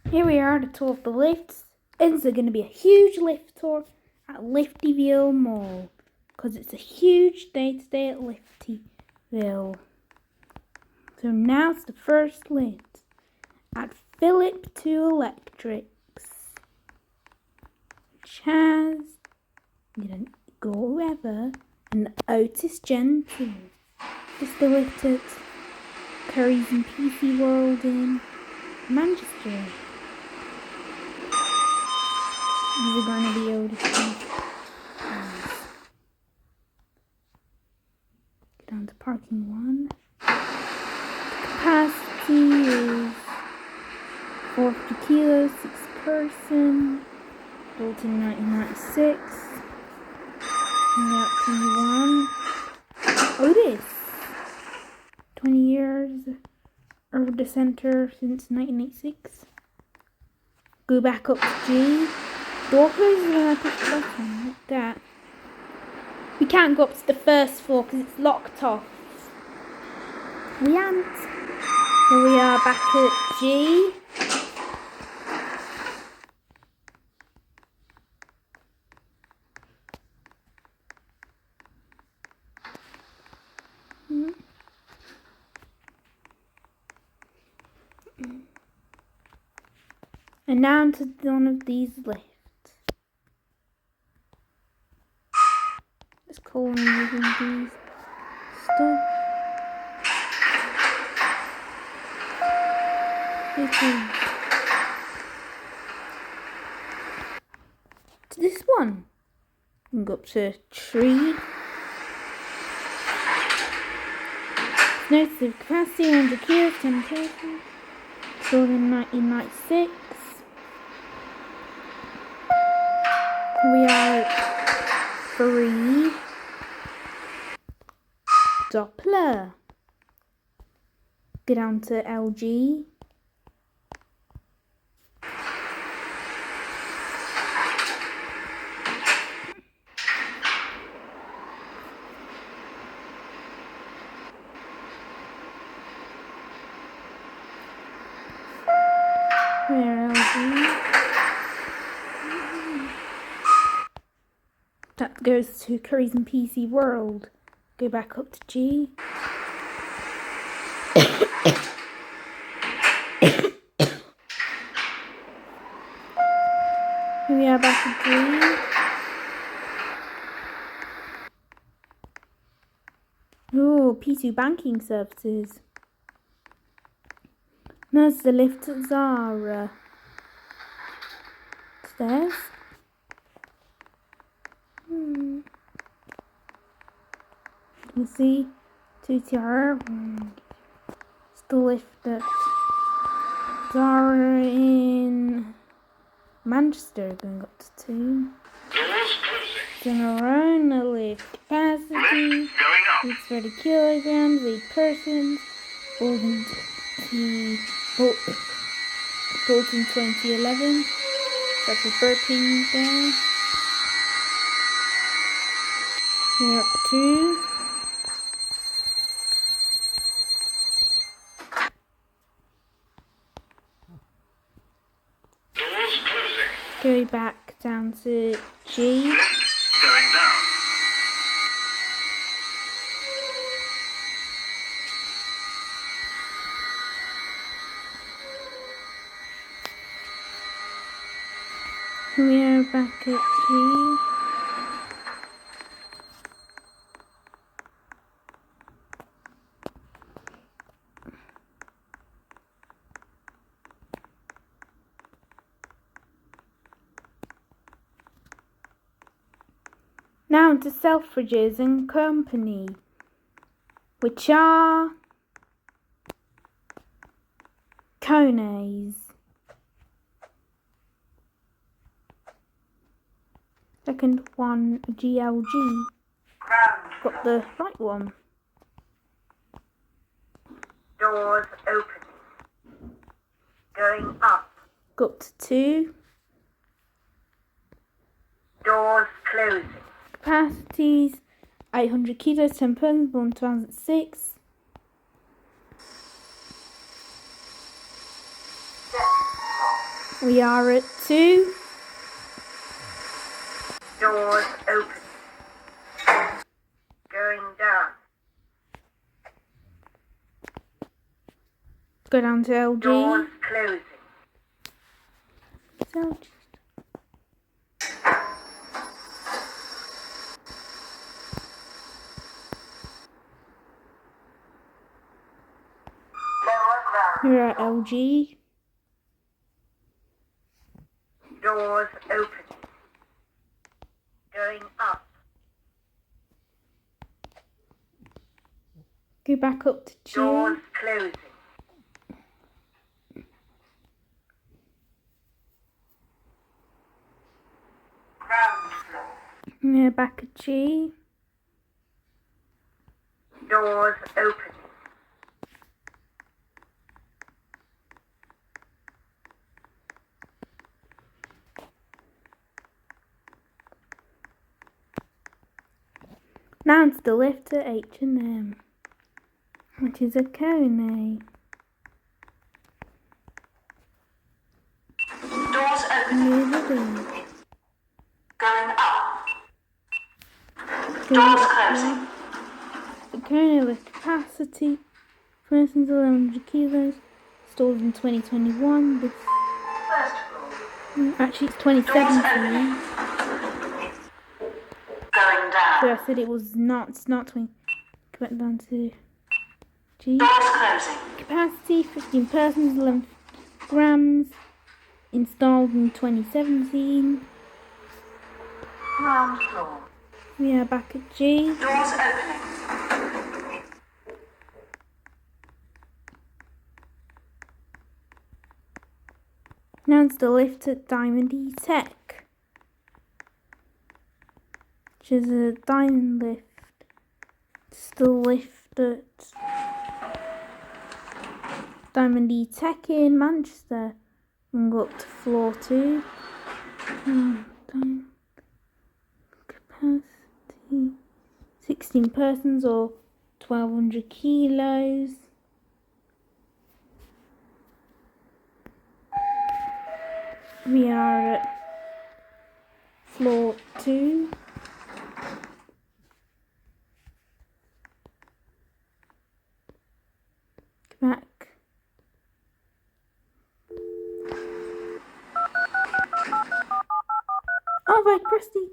Here we are at the tour of the lifts. It's going to be a huge lift tour at Liftyville Mall because it's a huge day today at Liftyville. So now it's the first lift at Philip 2 Electrics, which has Go Ever and Otis Gen 2. It's the lift at Curry's and PC World in Manchester. These are going to be Otis Gen 2. Get down to parking 1. Capacity is 40 kilos, 6 person. Built in 1996. Route P1. Otis. 20 years of the centre since 1986. Go back up to G. Door closes when I push the button, like that. We can't go up to the first floor because it's locked off. We aren't. Here we are back at G. And now into one of these lifts. Let's call them using these stuff. To this one. We can go up to a tree. Notice the capacity 100 kilos, 10 person. Sold in 1996. We are at 3. Doppler. Go down to LG. Where LG? That goes to Curry's and PC World. Go back up to G. Here we are back at G. Oh, P2 banking services. There's the lift at Zara. Stairs. You can see 2TR. It's the lift at Zara in Manchester, going up to 2. Doors closing. Then around the lift capacity. Lift going up. It's 30 kilograms, 8 persons. Built in 2011. That's a burping there. We're up 2. Doors closing. Go back down to G. Lift going down. We are back at G. Now to Selfridges and Company, which are Kones. Second one, GLG. Got the right one. Doors opening. Going up. Got to 2. Doors closing. Capacities 800 kilos, 10 persons, born 2006. We are at 2. Doors opening. Going down. Go down to LG. Doors closing. So, Lower ground. we're at LG. Doors opening. Going up. Go back up to G. Doors closing. Ground floor. We're back at G. Doors opening. Now it's the lift at H&M, which is a cone. Doors opening. Really? Going up. Go Doors up closing. there. The cone lift capacity, persons 1100 kilos, installed in 2021. This, First floor. actually, it's 2017. Going down. So I said it was not. It's not 20. Go back down to G. Doors closing. Capacity 15 persons, 11 grams. Installed in 2017. Ground floor. We are back at G. Doors opening. Now it's the lift at Diamond E Tech, which is a diamond lift. It's the lift at Diamond E Tech in Manchester. And go up to floor 2. Capacity 16 persons or 1200 kilos. We are at floor 2. Go back. Oh, I pressed the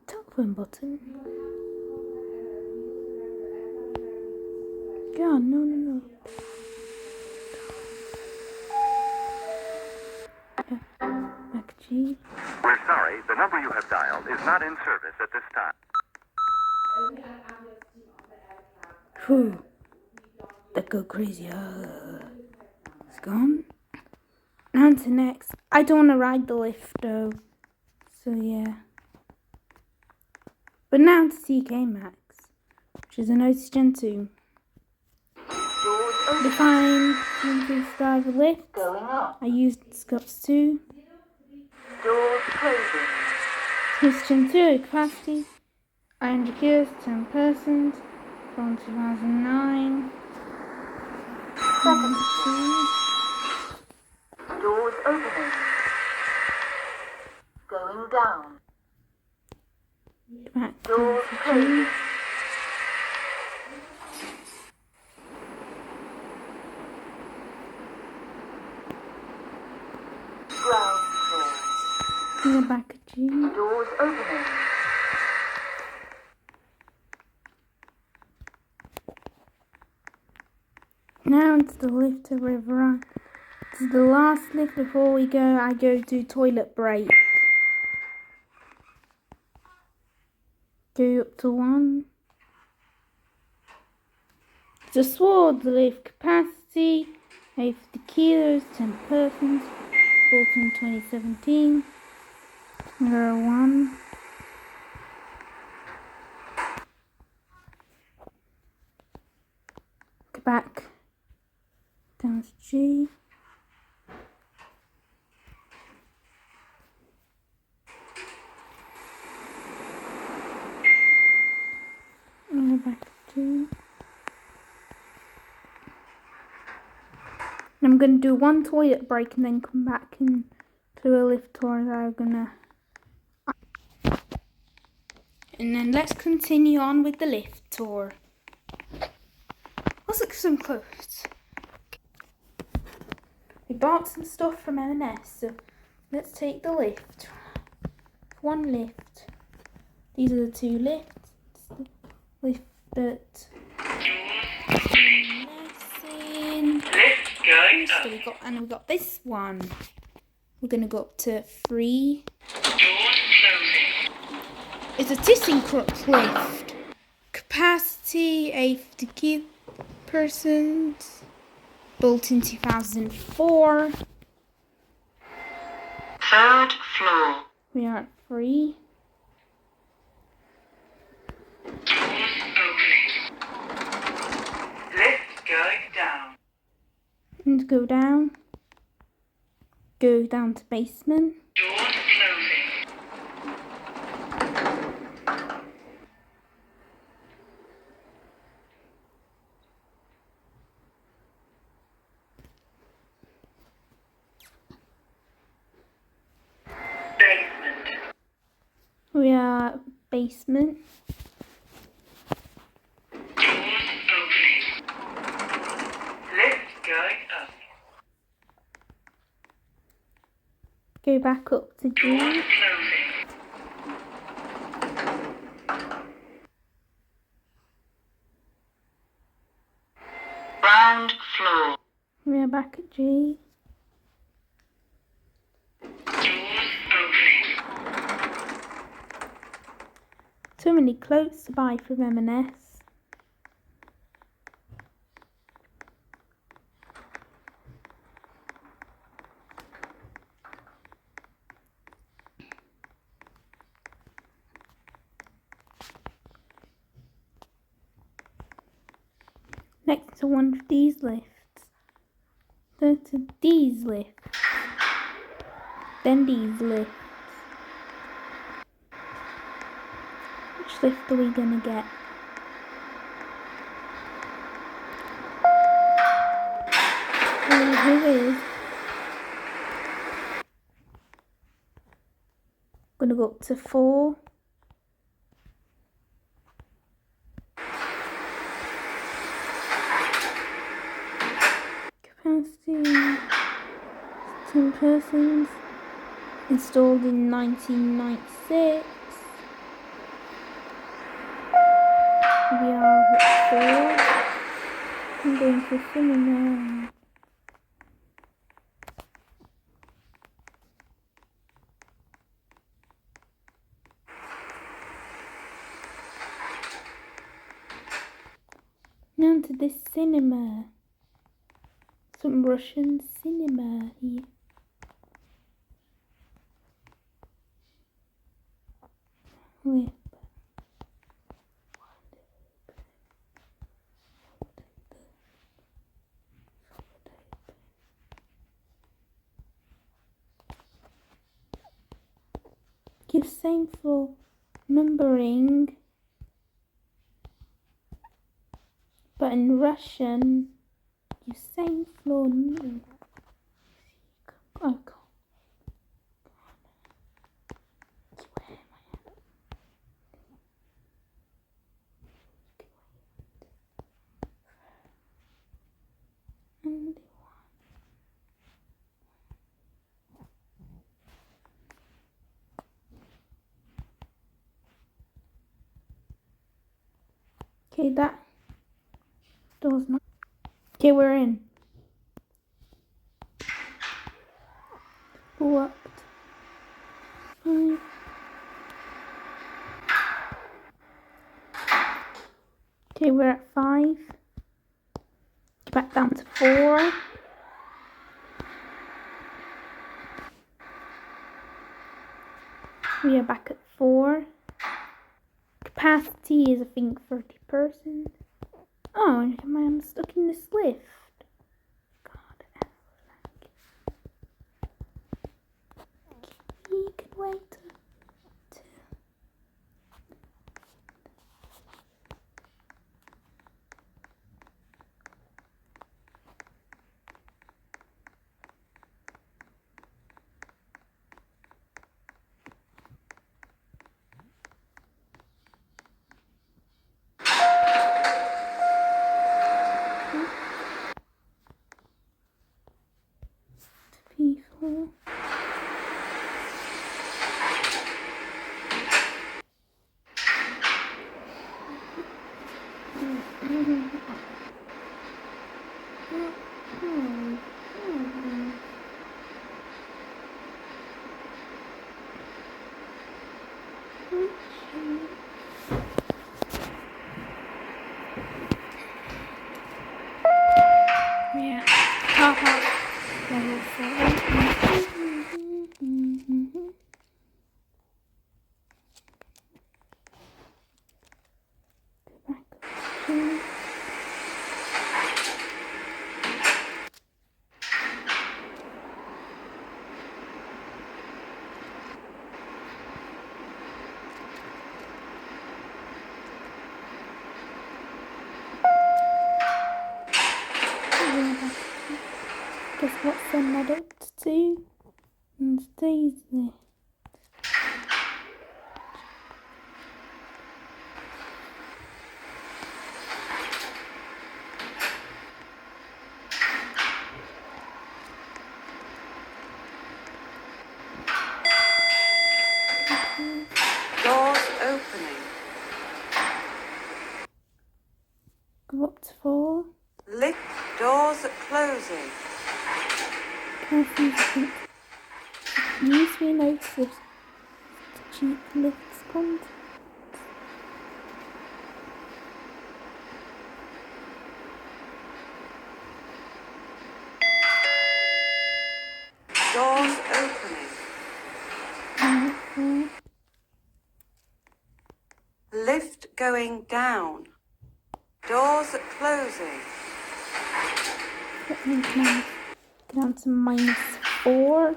telephone button. God, no. Yeah, back G. We're sorry, the number you have dialed is not in service at this time. Whew. That go crazy. It's gone. Now to next. I don't want to ride the lift though. So yeah. But now to CK Max, which is an Otis Gen 2. Define style of lift. Going up. I used Scots 2. Doors closing. Otis Gen 2 capacity 100 kilos, 10 persons from 2009. Second floor. Doors opening. Going down. Back Doors closing. Ground floor. Go back at G. Doors opening. Now it's the lift to River. This is the last lift before we go. I go to toilet break. Go up to 1. It's a sword lift capacity 50 kilos, 10 persons, bought in 2017. There are 1. Go back down to G. And go back to G. I'm I'm going to do one toilet break and then come back and do a lift tour that I'm gonna. And then let's continue on with the lift tour. Let's look at some clothes. We bought some stuff from M&S, so let's take the lift. One lift. These are the two lifts. Lift that. So we got this one. We're gonna go up to 3. It's a ThyssenKrupp lift. Capacity 80 persons. Built in 2004. Third floor. We are at 3. Lift going down. And go down. Go down to basement. Doors closing. Basement. We are at basement. Doors opening. Lift going up. Go back up to Doors G. closing. Ground floor. We are back at G. Doors opening. So many clothes to buy from M&S. Next to one of these lifts. Then to these lifts. Then these lifts. Which lift are we gonna get? Here it is. Gonna go up to 4. Capacity 10 persons. Installed in 1996. We are at 4. I'm going for cinema. Now to this cinema. Some Russian cinema here. Wait. Give same floor numbering, but in Russian, give same floor numbering. Oh, God. Okay, that door's not. Okay, we're in. Locked. 5. Okay, we're at 5. Get back down to 4. We are back at 4. Capacity is, I think, 30 persons. Oh, I'm stuck in this lift. God, you can wait. Yeah. Haha. Level 4. Guess what's the next to? And stays there. Doors opening. Go up to 4. Lift. Doors closing. Confusing. Use we notice cheap lifts content. Doors opening. Lift going down. Doors closing. That means now go down to -4.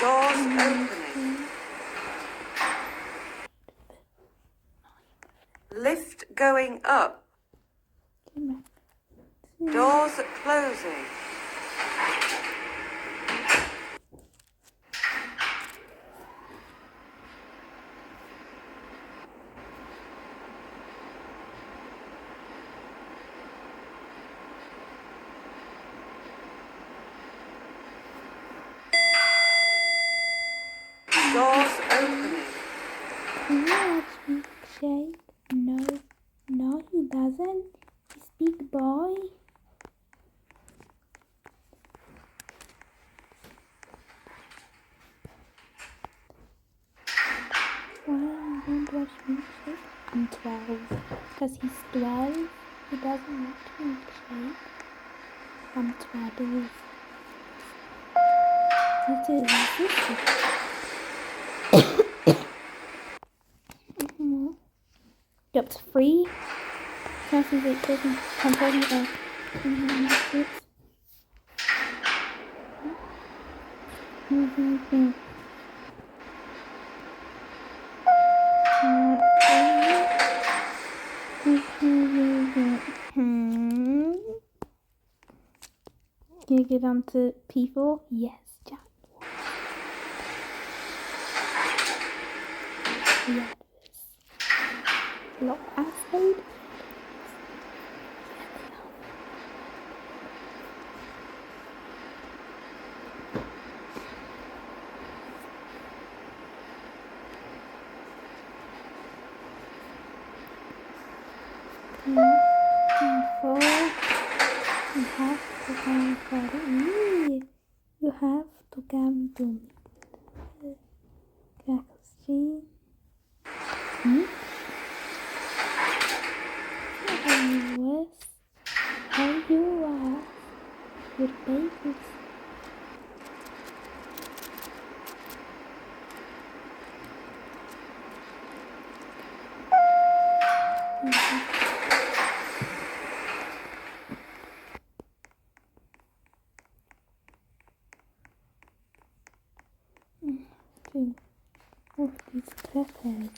Doors opening. Lift going up. Doors closing. Doors opening. Yeah, shake. No, he doesn't. He's big boy. Why you don't watch milkshake? I'm 12. Because he's 12. He doesn't watch milkshake. I'm 12. It is. You're up to 3. Can I see the equipment? I'm talking about. Can you get on to people? Yes, Jack. Yes. Lock acid. Four. You have to come for me. You have to come to me. Crackstein. How you are your babies. Oh, these peppers.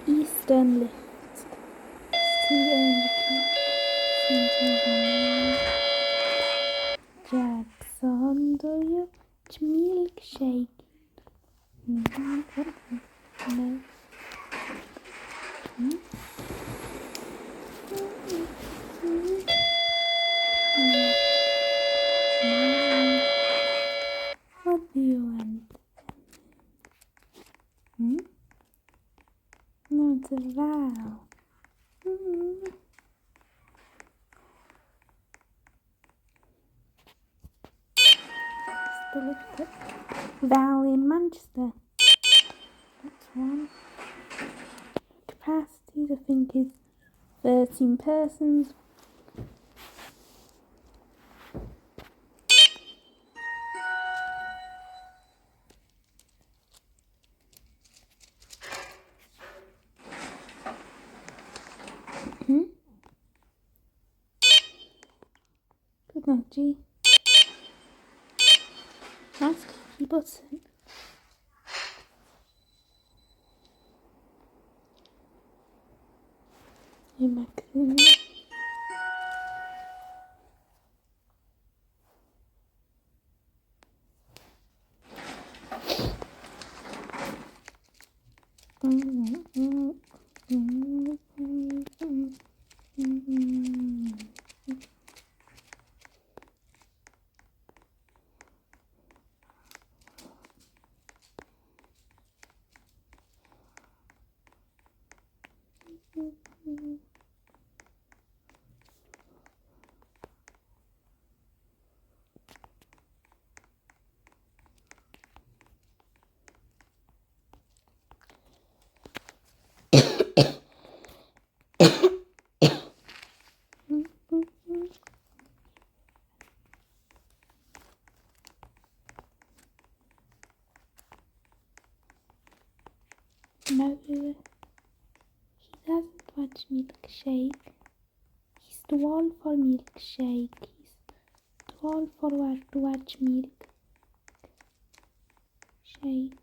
Eastern lift. Jackson, do you watch milkshake? No. What do you want? No, it's a vowel. Valley in Manchester. That's one. Capacity, I think, is 13 persons. Good night, G. Nice clicky button. Your magazine. No, he doesn't watch milkshake. He's too old for milkshake. He's too old for to watch milk. Shake.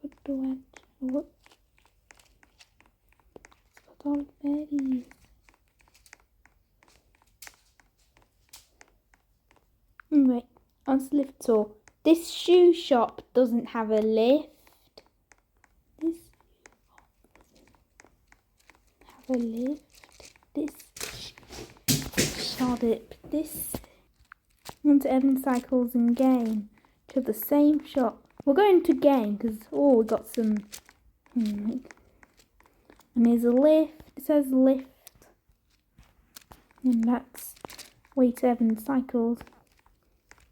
For to watch. What? It's got all berries. Anyway, on to the lift tour. This shoe shop doesn't have a lift. This have a lift. This shot it. This into Evan Cycles and Game to the same shop. We're going to Game because we got some. And there's a lift. It says lift, and that's way to Evan Cycles.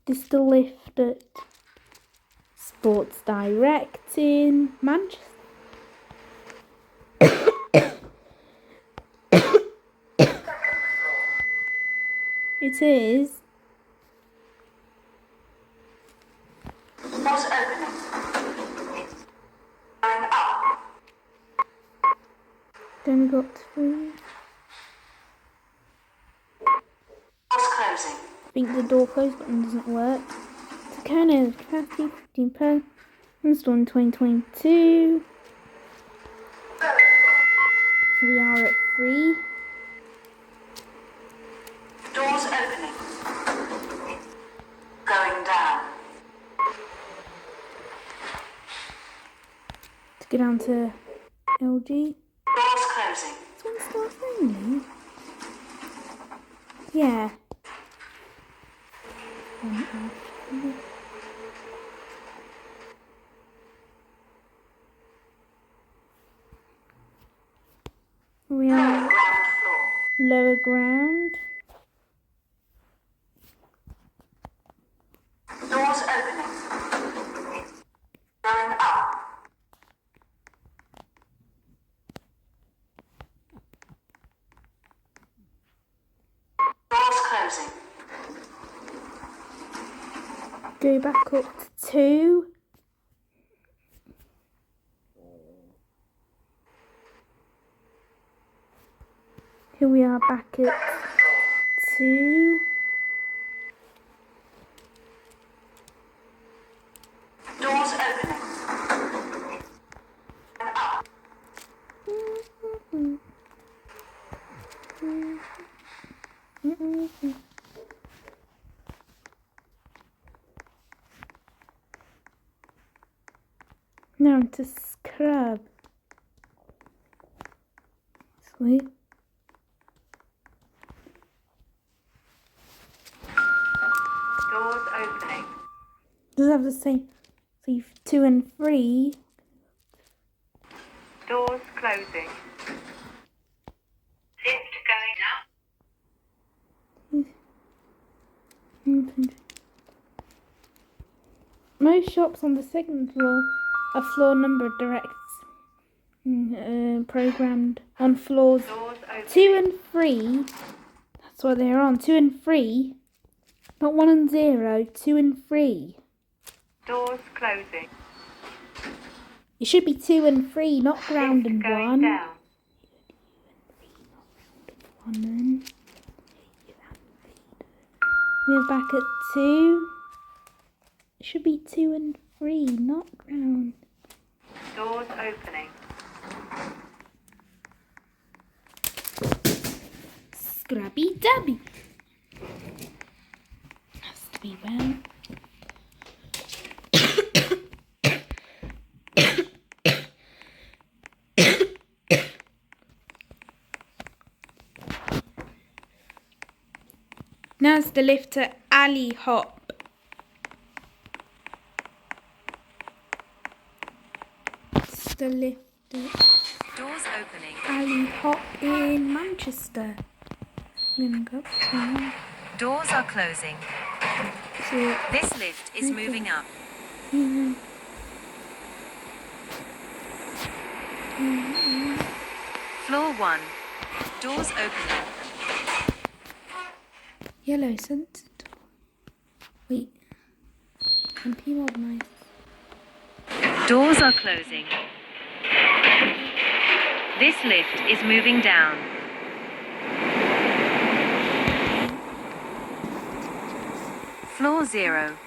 This is the lift at Sports Direct in Manchester. It is. Doors opening. Going up. Then we got 3. Doors closing. I think the door close button doesn't work. Takano, capacity 15 persons, installed in 2022. We are at 3. Doors opening. Going down. To go down to LG. Doors closing. This one starts only. Yeah. We are Ground floor. lower ground. Doors opening. Going up. Doors closing. Go back up to 2. Here we are back at 2. Now to scrub. Sweet. Doors opening. Does it have the same? So you've 2 and 3. Doors closing. Lift going up. Most shops on the second floor are floor number directs programmed on floors Doors opening. 2 and 3. That's what they're on. 2 and 3. Not 1 and 0. 2 and 3. Doors closing. It should be 2 and 3, not ground and Lift going 1. down. 1 then. We're back at 2. It should be 2 and 3, not ground. Doors opening. Scrubby Dubby. Has to be well. Now's the lift to Alley Hop. It's the lift to Doors opening. Alley Hop in Manchester. I'm gonna go up to Doors are closing. so This lift is moving up. Floor 1. Doors opening. yellow sensor door. Wait. MP modernized. Doors are closing. This lift is moving down. Floor 0.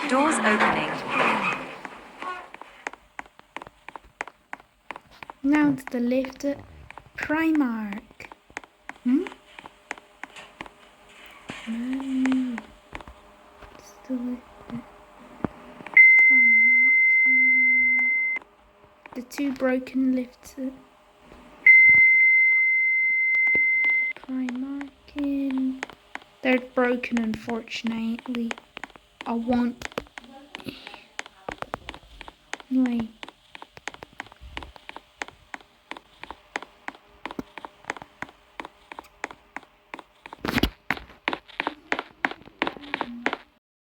Doors opening. Now it's the lift at Primark. No. It's the lift at Primark. The 2 broken lifts at Primark. They're broken, unfortunately. I want. Anyway.